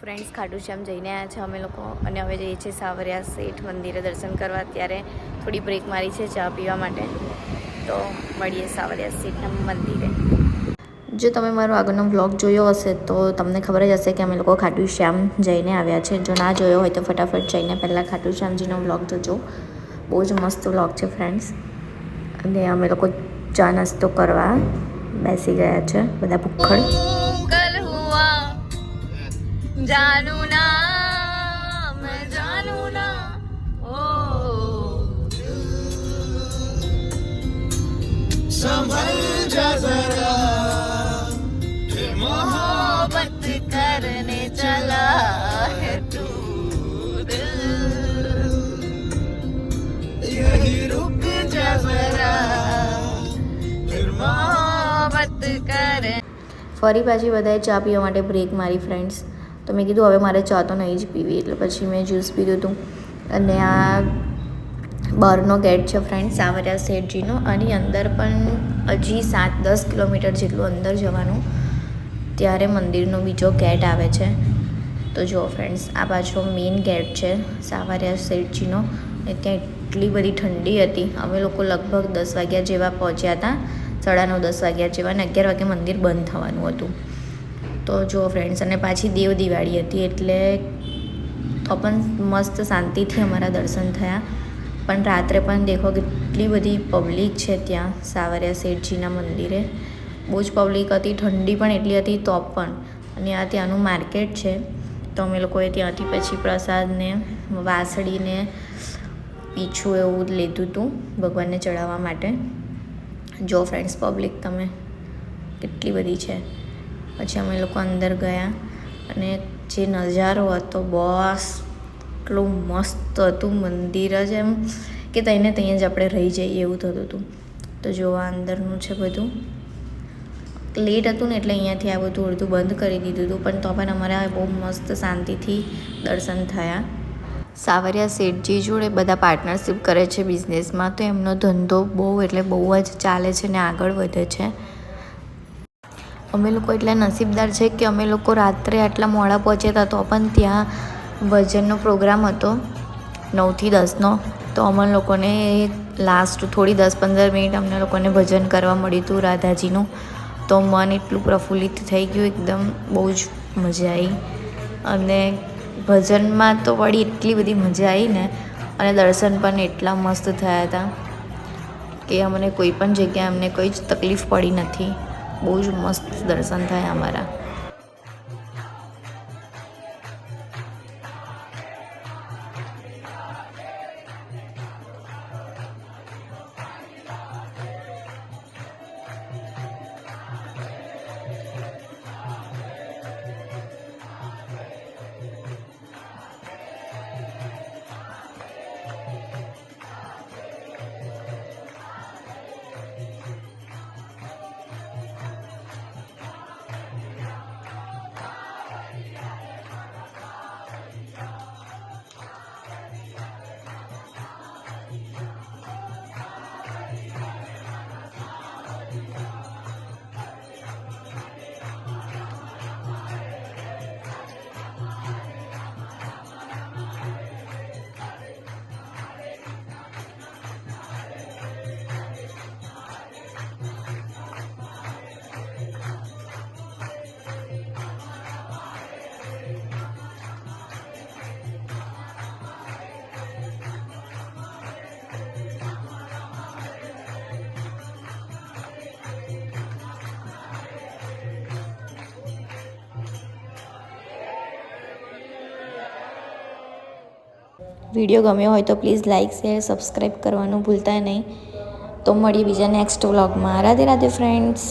Friends ખાટુ શ્યામ જઈને આવ્યા છે અમે લોકો અને હવે જઈએ છીએ સાવરિયા શેઠ મંદિરે દર્શન કરવા. ત્યારે થોડી બ્રેક મારી છે ચા પીવા માટે. તો મળીએ સાવરિયા શેઠના મંદિરે. જો તમે મારો આગળનો વ્લોગ જોયો હશે તો તમને ખબર જ હશે કે અમે લોકો ખાટુ શ્યામ જઈને આવ્યા છે. જો ના જોયો હોય તો ફટાફટ જઈને પહેલાં ખાટુ શ્યામજીનો વ્લોગ જોજો. બહુ જ મસ્ત વ્લોગ છે ફ્રેન્ડ્સ. અને અમે લોકો ચા નાસ્તો કરવા બેસી ગયા છે બધા ભૂખડ. जानू ना मैं जानू ना ओ संभल जा जरा मोहब्बत करने चला है तू दिल यही रुक जा जरा फिर मोहब्बत करे. ફરી પાછી બધાએ ચા પીવા માટે બ્રેક મારી ફ્રેન્ડ્સ. તો મેં કીધું હવે મારે ચા તો નહીં જ પીવી, એટલે પછી મેં જ્યુસ પીધું હતું. અને આ બહારનો ગેટ છે ફ્રેન્ડ સાવરિયા શેઠજીનો. આની અંદર પણ હજી 7-10 કિલોમીટર જેટલું અંદર જવાનું, ત્યારે મંદિરનો બીજો ગેટ આવે છે. તો જુઓ ફ્રેન્ડ્સ, આ પાછો મેઇન ગેટ છે સાવરિયા શેઠજીનો. અને ત્યાં એટલી બધી ઠંડી હતી. અમે લોકો લગભગ 10 વાગ્યા જેવા પહોંચ્યા હતા, 9:30-10 વાગ્યા જેવા, અને 11 વાગે મંદિર બંધ થવાનું હતું. તો જુઓ ફ્રેન્ડ્સ, અને પાછી દેવ દિવાળી હતી એટલે તો પણ મસ્ત શાંતિથી અમારા દર્શન થયા. પણ રાત્રે પણ દેખો કેટલી બધી પબ્લિક છે ત્યાં સાવરિયા શેઠજીના મંદિરે. બહુ જ પબ્લિક હતી, ઠંડી પણ એટલી હતી તો પણ. અને આ ત્યાંનું માર્કેટ છે. તો અમે લોકોએ ત્યાંથી પછી પ્રસાદને વાસળીને પીછું એવું લીધું હતું ભગવાનને ચડાવવા માટે. જો ફ્રેન્ડ્સ, પબ્લિક તમે કેટલી બધી છે. પછી અમે લોકો અંદર ગયા અને જે નજારો હતો બોસ, એટલું મસ્ત હતું મંદિર જ, એમ કે ત્યાં જ આપણે રહી જઈએ એવું થતું હતું. તો જોવા અંદરનું છે બધું. લેટ હતું ને એટલે અહીંયાથી આ બધું અડધું બંધ કરી દીધું હતું, પણ તો પણ અમારા બહુ મસ્ત શાંતિથી દર્શન થયા. સાવરિયા શેઠજી જોડે બધા પાર્ટનરશિપ કરે છે બિઝનેસમાં, તો એમનો ધંધો બહુ એટલે બહુ જ ચાલે છે ને આગળ વધે છે. અમે લોકો એટલા નસીબદાર છે કે અમે લોકો રાત્રે આટલા મોડા પહોંચ્યા હતા તો પણ ત્યાં ભજનનો પ્રોગ્રામ હતો 9થી 10નો. તો અમને લોકોને લાસ્ટ થોડી 10-15 મિનિટ અમને લોકોને ભજન કરવા મળ્યું હતું રાધાજીનું. તો મન એટલું પ્રફુલ્લિત થઈ ગયું, એકદમ બહુ જ મજા આવી. અને ભજનમાં તો વળી એટલી બધી મજા આવી ને, અને દર્શન પણ એટલા મસ્ત થયા હતા કે અમને કોઈ પણ જગ્યાએ અમને કોઈ જ તકલીફ પડી નથી. બહુ જ મસ્ત દર્શન થયા અમારા. વિડીયો ગમ્યો હોય તો પ્લીઝ લાઇક, શેર, સબસ્ક્રાઈબ કરવાનું ભૂલતા નહીં. તો મળીએ બીજા નેક્સ્ટ વ્લોગમાં. રાધે રાધે ફ્રેન્ડ્સ.